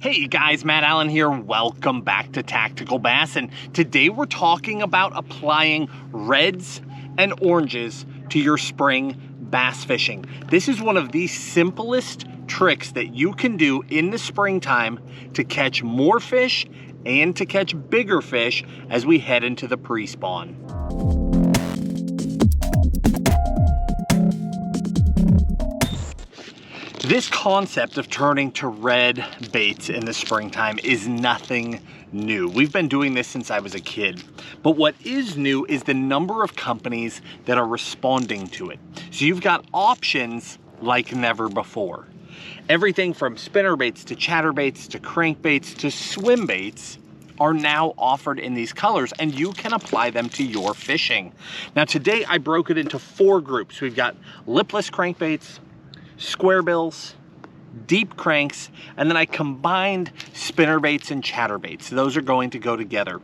Hey guys, Matt Allen here. Welcome back to Tactical Bassin. Today we're talking about applying reds and oranges to your spring bass fishing. This is one of the simplest tricks that you can do in the springtime to catch more fish and to catch bigger fish as we head into the pre-spawn. This concept of turning to red baits in the springtime is nothing new. We've been doing this since I was a kid. But what is new is the number of companies that are responding to it. So you've got options like never before. Everything from spinnerbaits to chatterbaits to crankbaits to swim baits are now offered in these colors, and you can apply them to your fishing. Now today I broke it into 4 groups. We've got lipless crankbaits, Squarebills, deep cranks, and then I combined spinnerbaits and chatterbaits. Those are going to go together.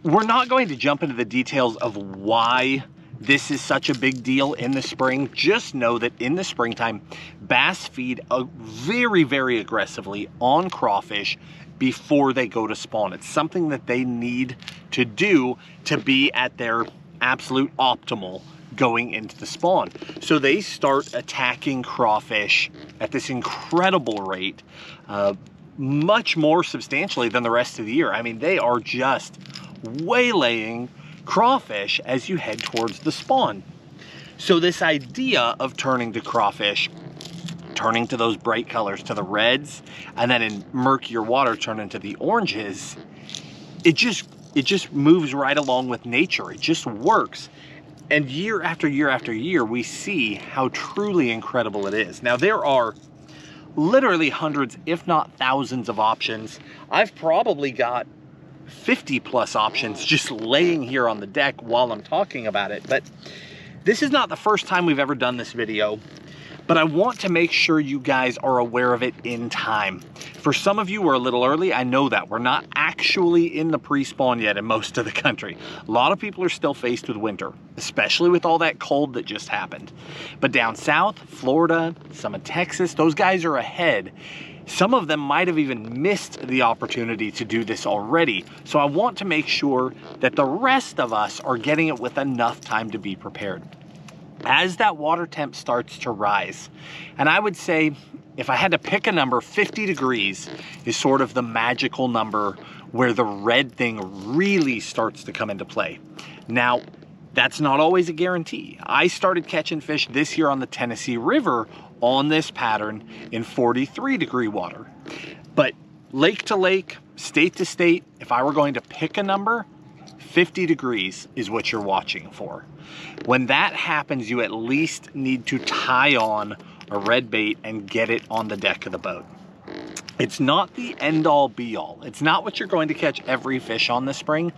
We're not going to jump into the details of why this is such a big deal in the spring. Just know that in the springtime, bass feed very, very aggressively on crawfish before they go to spawn. It's something that they need to do to be at their absolute optimal going into the spawn. So they start attacking crawfish at this incredible rate, much more substantially than the rest of the year. I mean, they are just waylaying crawfish as you head towards the spawn. So this idea of turning to crawfish, turning to those bright colors, to the reds, and then in murkier water turning to the oranges, it just moves right along with nature. It just works. And year after year after year, we see how truly incredible it is. Now, there are literally hundreds, if not thousands of options. I've probably got 50 plus options just laying here on the deck while I'm talking about it. But this is not the first time we've ever done this video, but I want to make sure you guys are aware of it in time. For some of you who are a little early, I know that. We're not actually in the pre-spawn yet in most of the country. A lot of people are still faced with winter, especially with all that cold that just happened. But down south, Florida, some of Texas, those guys are ahead. Some of them might have even missed the opportunity to do this already. So I want to make sure that the rest of us are getting it with enough time to be prepared. As that water temp starts to rise, and I would say if I had to pick a number, 50 degrees is sort of the magical number where the red thing really starts to come into play. Now, that's not always a guarantee. I started catching fish this year on the Tennessee River on this pattern in 43 degree water. But lake to lake, state to state, if I were going to pick a number, 50 degrees is what you're watching for. When that happens, you at least need to tie on a red bait and get it on the deck of the boat. It's not the end-all be-all. It's not what you're going to catch every fish on this spring,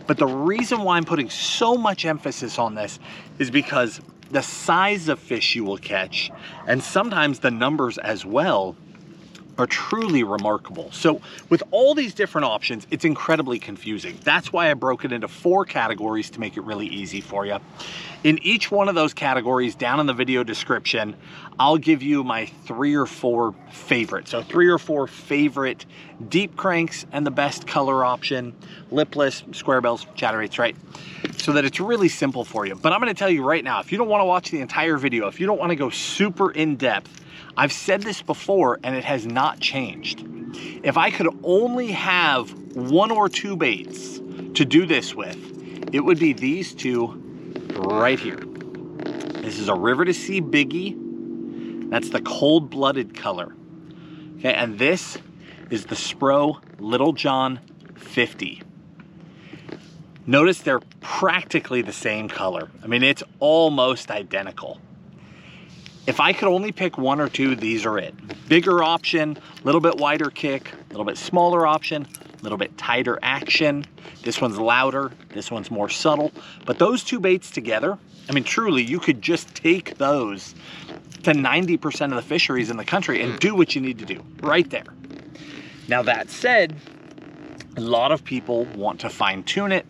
but the reason why I'm putting so much emphasis on this is because the size of fish you will catch, and sometimes the numbers as well, are truly remarkable. So with all these different options, it's incredibly confusing. That's why I broke it into 4 categories to make it really easy for you. In each one of those categories, down in the video description, I'll give you my 3 or 4 favorites. So 3 or 4 favorite deep cranks and the best color option, lipless, Squarebills, chatterbaits, right? So that it's really simple for you. But I'm gonna tell you right now, if you don't wanna watch the entire video, if you don't wanna go super in depth, I've said this before and it has not changed. If I could only have 1 or 2 baits to do this with, it would be these 2 right here. This is a River to Sea Biggie. That's the cold-blooded color. Okay, and this is the Spro Little John 50. Notice they're practically the same color. I mean, it's almost identical. If I could only pick 1 or 2, these are it. Bigger option, a little bit wider kick, a little bit smaller option, a little bit tighter action. This one's louder, this one's more subtle. But those 2 baits together, I mean, truly, you could just take those to 90% of the fisheries in the country and do what you need to do right there. Now that said, a lot of people want to fine tune it.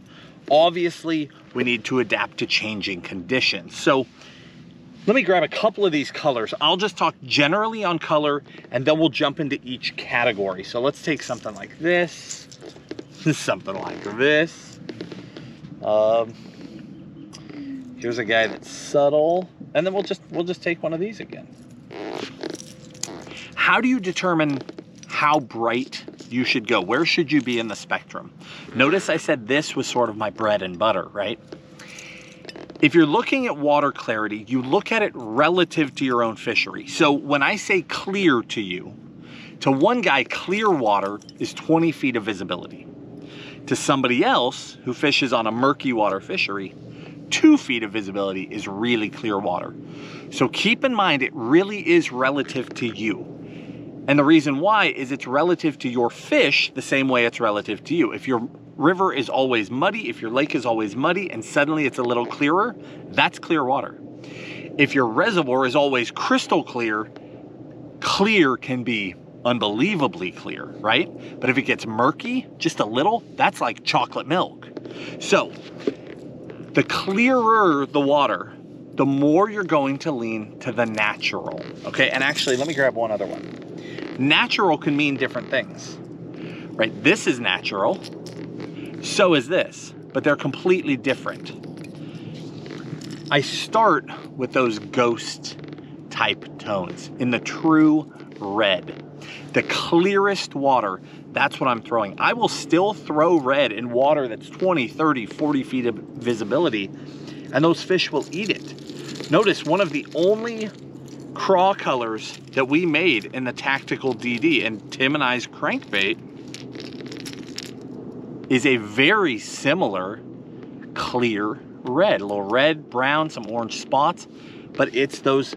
Obviously, we need to adapt to changing conditions. So Let me grab a couple of these colors. I'll just talk generally on color and then we'll jump into each category. So let's take something like this, something like this. Here's a guy that's subtle, and then we'll just take one of these again. How do you determine how bright you should go? Where should you be in the spectrum? Notice I said this was sort of my bread and butter, right? If you're looking at water clarity, you look at it relative to your own fishery. So when I say clear to you, to one guy, clear water is 20 feet of visibility. To somebody else who fishes on a murky water fishery, 2 feet of visibility is really clear water. So keep in mind, it really is relative to you. And the reason why is it's relative to your fish the same way it's relative to you. If your river is always muddy, if your lake is always muddy, and suddenly it's a little clearer, that's clear water. If your reservoir is always crystal clear, clear can be unbelievably clear, right? But if it gets murky, just a little, that's like chocolate milk. So the clearer the water, the more you're going to lean to the natural. Okay, and actually, let me grab one other one. Natural can mean different things, right? This is natural, so is this, but they're completely different. I start with those ghost type tones in the true red. The clearest water, that's what I'm throwing. I will still throw red in water that's 20, 30, 40 feet of visibility, and those fish will eat it. Notice one of the only craw colors that we made in the Tactical DD and Tim and I's crankbait is a very similar clear red, a little red, brown, some orange spots, but it's those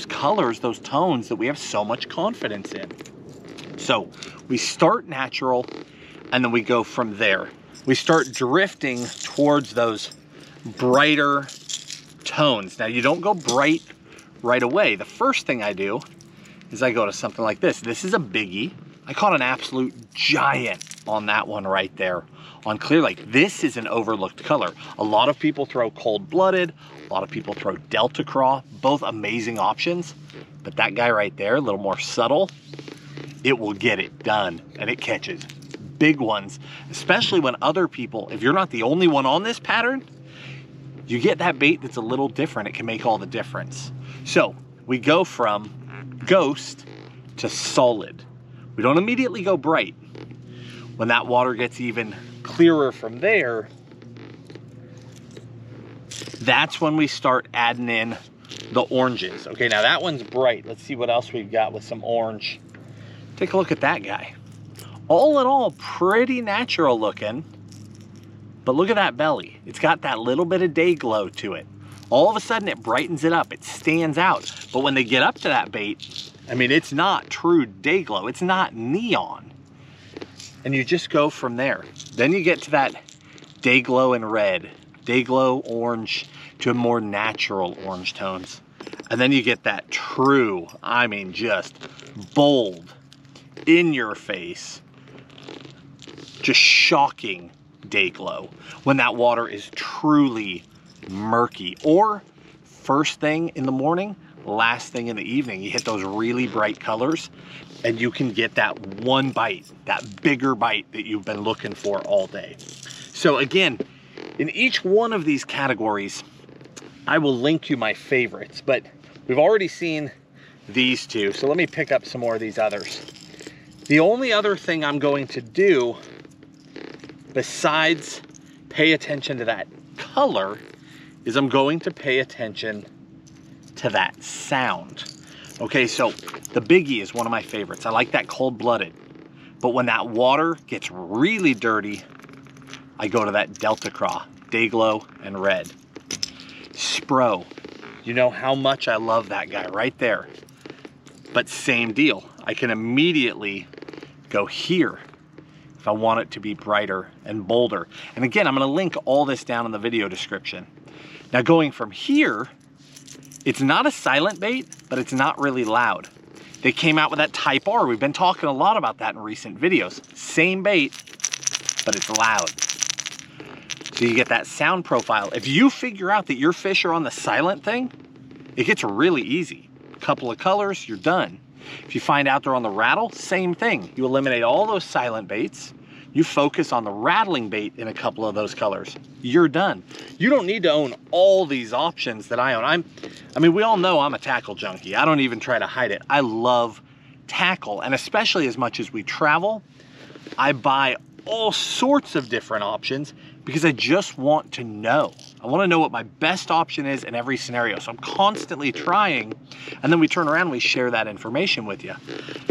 colors, those tones that we have so much confidence in. So we start natural and then we go from there. We start drifting towards those brighter tones. Now you don't go bright right away. The first thing I do is I go to something like this. This is a biggie. I caught an absolute giant on that one right there on Clear Lake. This is an overlooked color. A lot of people throw cold-blooded, a lot of people throw Delta Craw, both amazing options, but that guy right there, a little more subtle, it will get it done, and it catches big ones, especially when other people, if you're not the only one on this pattern, you get that bait that's a little different. It can make all the difference. So we go from ghost to solid. We don't immediately go bright. When that water gets even clearer from there, that's when we start adding in the oranges. Okay, now that one's bright. Let's see what else we've got with some orange. Take a look at that guy. All in all, pretty natural looking, but look at that belly. It's got that little bit of day glow to it. All of a sudden it brightens it up, it stands out. But when they get up to that bait, I mean, it's not true day glow, it's not neon. And you just go from there. Then you get to that day glow in red, day glow orange to a more natural orange tones. And then you get that true, I mean, just bold, in your face, just shocking day glow when that water is truly murky, or first thing in the morning, last thing in the evening. You hit those really bright colors and you can get that one bite, that bigger bite that you've been looking for all day. So again, in each one of these categories, I will link you my favorites, but we've already seen these two, so let me pick up some more of these others. The only other thing I'm going to do besides pay attention to that color is I'm going to pay attention to that sound. Okay, so the biggie is one of my favorites. I like that cold-blooded, but when that water gets really dirty, I go to that Delta Craw, day glow and red. Spro, you know how much I love that guy right there, but same deal. I can immediately go here if I want it to be brighter and bolder. And again, I'm gonna link all this down in the video description. Now going from here, it's not a silent bait, but it's not really loud. They came out with that Type R. We've been talking a lot about that in recent videos. Same bait, but it's loud. So you get that sound profile. If you figure out that your fish are on the silent thing, it gets really easy. A couple of colors, you're done. If you find out they're on the rattle, same thing. You eliminate all those silent baits. You focus on the rattling bait in a couple of those colors. You're done. You don't need to own all these options that I own. I mean, we all know I'm a tackle junkie. I don't even try to hide it. I love tackle, and especially as much as we travel, I buy all sorts of different options because I just want to know. I want to know what my best option is in every scenario. So I'm constantly trying, and then we turn around and we share that information with you.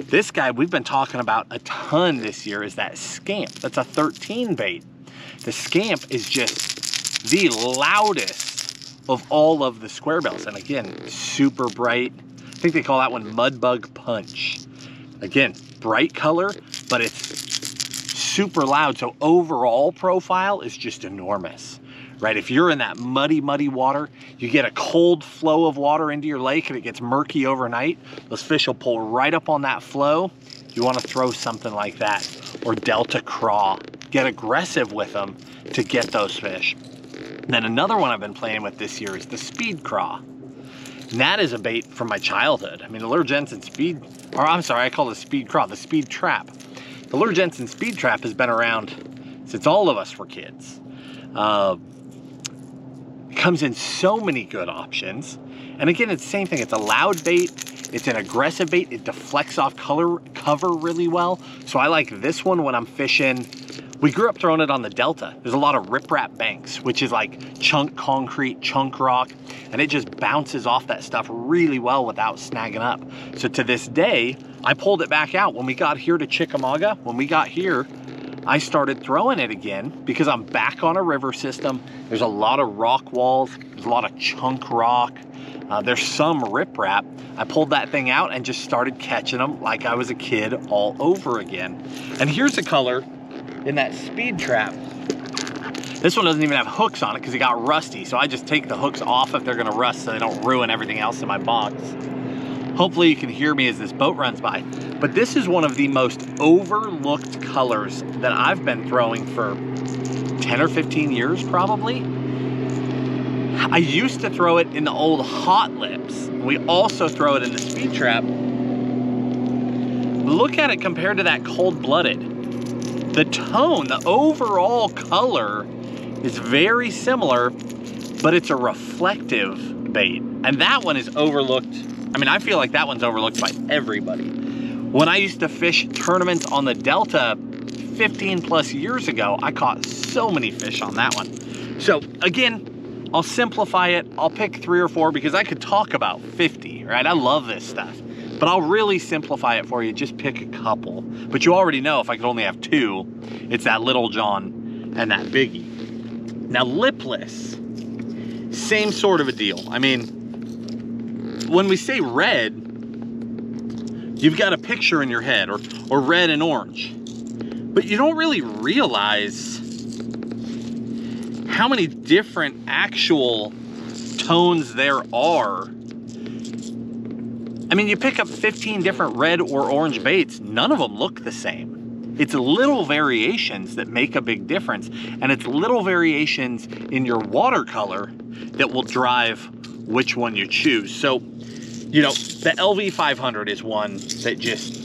This guy we've been talking about a ton this year is that Scamp. That's a 13 bait. The Scamp is just the loudest of all of the Squarebills. And again, super bright. I think they call that one Mudbug Punch. Again, bright color, but it's super loud. So overall profile is just enormous, right? If you're in that muddy water, you get a cold flow of water into your lake and it gets murky overnight, those fish will pull right up on that flow. You want to throw something like that, or Delta Craw. Get aggressive with them to get those fish. And then another one I've been playing with this year is the Speed Craw. And that is a bait from my childhood. I mean, the Lure Jensen Speed, or I'm sorry, I call it Speed Craw, the Speed Trap. The Lure Jensen Speed Trap has been around since all of us were kids. It comes in so many good options. And again, it's the same thing. It's a loud bait. It's an aggressive bait. It deflects off cover really well. So I like this one when I'm fishing. We grew up throwing it on the Delta. There's a lot of riprap banks, which is like chunk concrete, chunk rock, and it just bounces off that stuff really well without snagging up. So to this day, I pulled it back out. When we got here to Chickamauga, when we got here, I started throwing it again because I'm back on a river system. There's a lot of rock walls. There's a lot of chunk rock. There's some riprap. I pulled that thing out and just started catching them like I was a kid all over again. And here's a color in that Speed Trap. This one doesn't even have hooks on it because it got rusty. So I just take the hooks off if they're gonna rust so they don't ruin everything else in my box. Hopefully you can hear me as this boat runs by. But this is one of the most overlooked colors that I've been throwing for 10 or 15 years probably. I used to throw it in the old Hot Lips. We also throw it in the Speed Trap. Look at it compared to that Cold Blooded. The tone, the overall color is very similar, but it's a reflective bait. And that one is overlooked. I mean, I feel like that one's overlooked by everybody. When I used to fish tournaments on the Delta 15 plus years ago, I caught so many fish on that one. So again, I'll simplify it. I'll pick 3 or 4 because I could talk about 50, right? I love this stuff. But I'll really simplify it for you. Just pick a couple. But you already know if I could only have 2, it's that Little John and that Biggie. Now Lipless, same sort of a deal. I mean, when we say red, you've got a picture in your head, or red and orange. But you don't really realize how many different actual tones there are. I mean, you pick up 15 different red or orange baits, none of them look the same. It's little variations that make a big difference, and it's little variations in your watercolor that will drive which one you choose. So, you know, the LV500 is one that just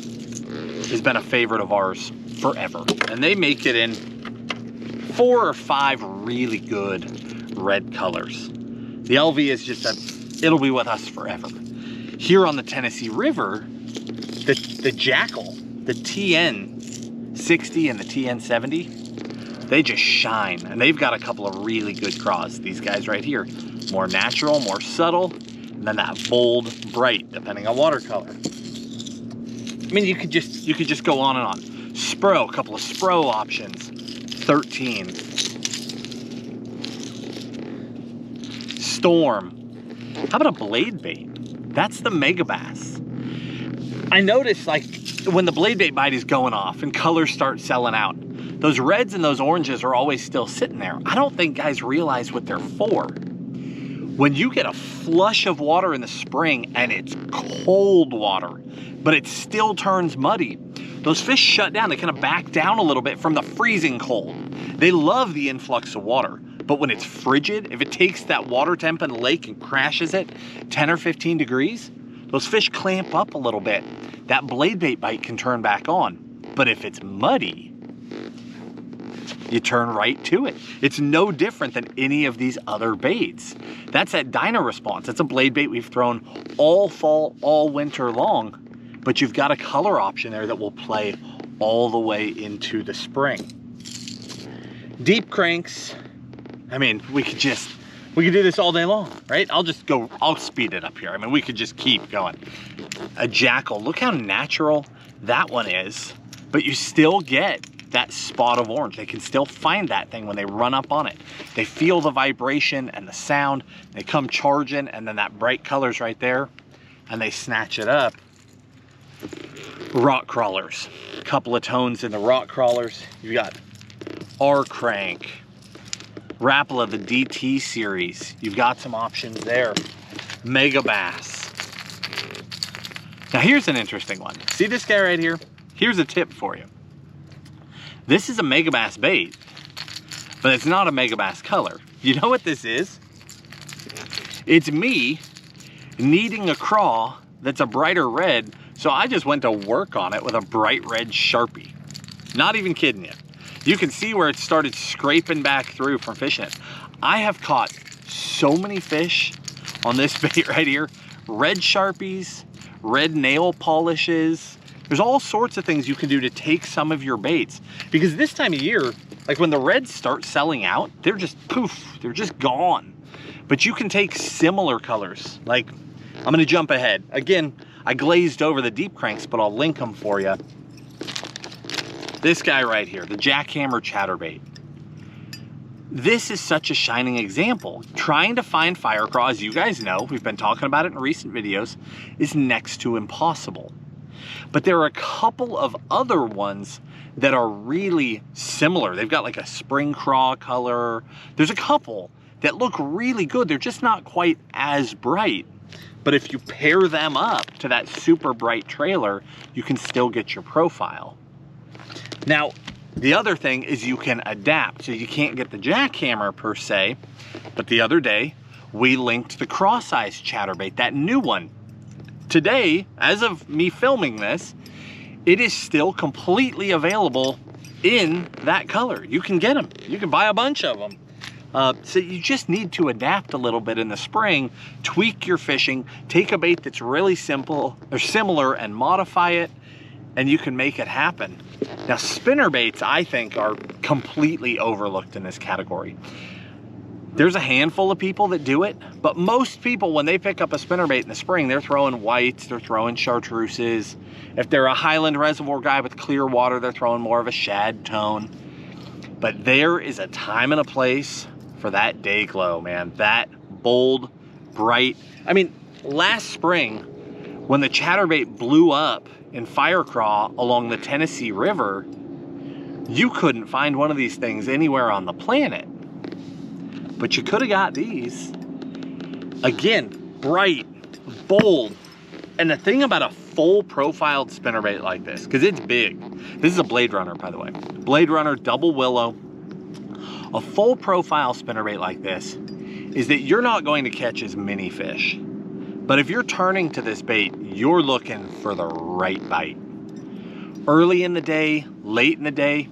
has been a favorite of ours forever. And they make it in 4 or 5 really good red colors. The LV is just it'll be with us forever. Here on the Tennessee River, the Jackal, the TN60 and the TN70, they just shine. And they've got a couple of really good craws, these guys right here. More natural, more subtle, and then that bold, bright, depending on watercolor. I mean, you could just go on and on. Spro, a couple of Spro options. 13. Storm. How about a blade bait? That's the Mega Bass. I noticed, like, when the blade bait bite is going off and colors start selling out, those reds and those oranges are always still sitting there. I don't think guys realize what they're for. When you get a flush of water in the spring and it's cold water, but it still turns muddy, those fish shut down. They kind of back down a little bit from the freezing cold. They love the influx of water. But when it's frigid, if it takes that water temp in the lake and crashes it 10 or 15 degrees, those fish clamp up a little bit. That blade bait bite can turn back on. But if it's muddy, you turn right to it. It's no different than any of these other baits. That's that Dyna response. It's a blade bait we've thrown all fall, all winter long, but you've got a color option there that will play all the way into the spring. Deep cranks, I mean, we could do this all day long, right? I'll speed it up here. I mean, we could just keep going. A jackal, look how natural that one is, but you still get that spot of orange. They can still find that thing when they run up on it. They feel the vibration and the sound. They come charging, and then that bright color's right there, and they snatch it up. Rock crawlers, a couple of tones in the rock crawlers. You got R crank, Rapala, the DT series. You've got some options there. Mega bass. Now here's an interesting one. See this guy right here? Here's a tip for you. This is a mega bass bait, but it's not a mega bass color. You know what this is? It's me needing a craw that's a brighter red, so I just went to work on it with a bright red Sharpie. Not even kidding you. You can see where it started scraping back through from fishing it. I have caught so many fish on this bait right here. Red Sharpies, red nail polishes. There's all sorts of things you can do to take some of your baits. Because this time of year, like when the reds start selling out, they're just poof, they're just gone. But you can take similar colors. Like, I'm gonna jump ahead. Again, I glazed over the deep cranks, but I'll link them for you. This guy right here, the jackhammer chatterbait. This is such a shining example. Trying to find fire craw, as you guys know, we've been talking about it in recent videos, is next to impossible. But there are a couple of other ones that are really similar. They've got like a spring craw color. There's a couple that look really good. They're just not quite as bright. But if you pair them up to that super bright trailer, you can still get your profile. Now, the other thing is you can adapt. So you can't get the jackhammer per se, but the other day we linked the cross-eyes chatterbait, that new one. Today, as of me filming this, it is still completely available in that color. You can get them. You can buy a bunch of them. So you just need to adapt a little bit in the spring, tweak your fishing, take a bait that's really simple or similar and modify it, and you can make it happen. Now, spinnerbaits, I think, are completely overlooked in this category. There's a handful of people that do it, but most people, when they pick up a spinnerbait in the spring, they're throwing whites, they're throwing chartreuses. If they're a Highland Reservoir guy with clear water, they're throwing more of a shad tone. But there is a time and a place for that day glow, man. That bold, bright. I mean, last spring, when the chatterbait blew up in fire craw along the Tennessee River, you couldn't find one of these things anywhere on the planet. But you could have got these. Again, bright, bold. And the thing about a full profiled spinnerbait like this, because it's big. This is a Blade Runner, by the way. Blade Runner, double willow. A full profile spinnerbait like this is that you're not going to catch as many fish. But if you're turning to this bait, you're looking for the right bite. Early in the day, late in the day,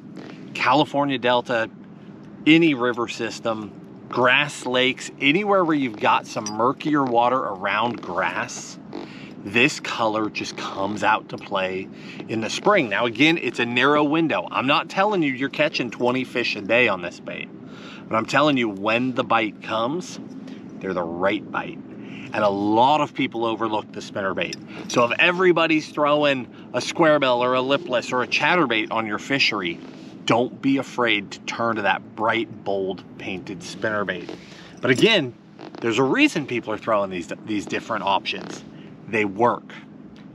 California Delta, any river system, grass lakes, anywhere where you've got some murkier water around grass, this color just comes out to play in the spring. Now again, it's a narrow window. I'm not telling you you're catching 20 fish a day on this bait, but I'm telling you when the bite comes, they're the right bite. And a lot of people overlook the spinnerbait. So if everybody's throwing a Squarebill or a Lipless or a Chatterbait on your fishery, don't be afraid to turn to that bright, bold, painted spinnerbait. But again, there's a reason people are throwing these different options. They work.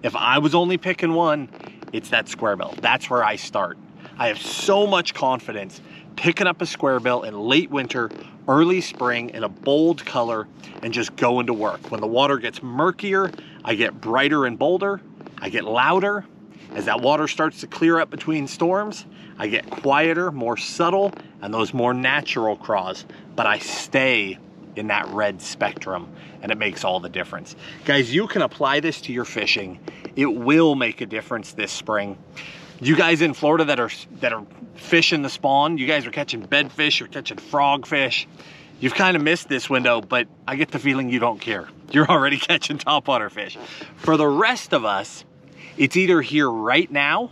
If I was only picking one, it's that Squarebill. That's where I start. I have so much confidence picking up a Squarebill in late winter, early spring in a bold color and just going to work. When the water gets murkier, I get brighter and bolder, I get louder, As that water starts to clear up between storms, I get quieter, more subtle, and those more natural craws, but I stay in that red spectrum, and it makes all the difference. Guys, you can apply this to your fishing. It will make a difference this spring. You guys in Florida that are fishing the spawn, you guys are catching bedfish, you're catching frogfish. You've kind of missed this window, but I get the feeling you don't care. You're already catching topwater fish. For the rest of us, it's either here right now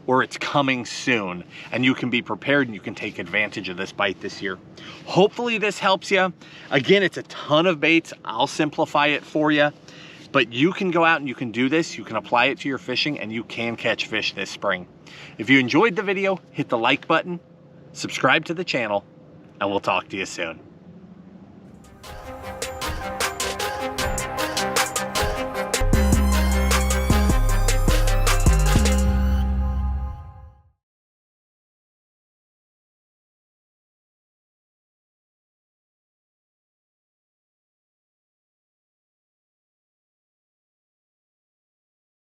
or it's coming soon, and you can be prepared and you can take advantage of this bite this year. Hopefully this helps you. Again, it's a ton of baits. I'll simplify it for you, but you can go out and you can do this. You can apply it to your fishing and you can catch fish this spring. If you enjoyed the video, hit the like button, subscribe to the channel, and we'll talk to you soon.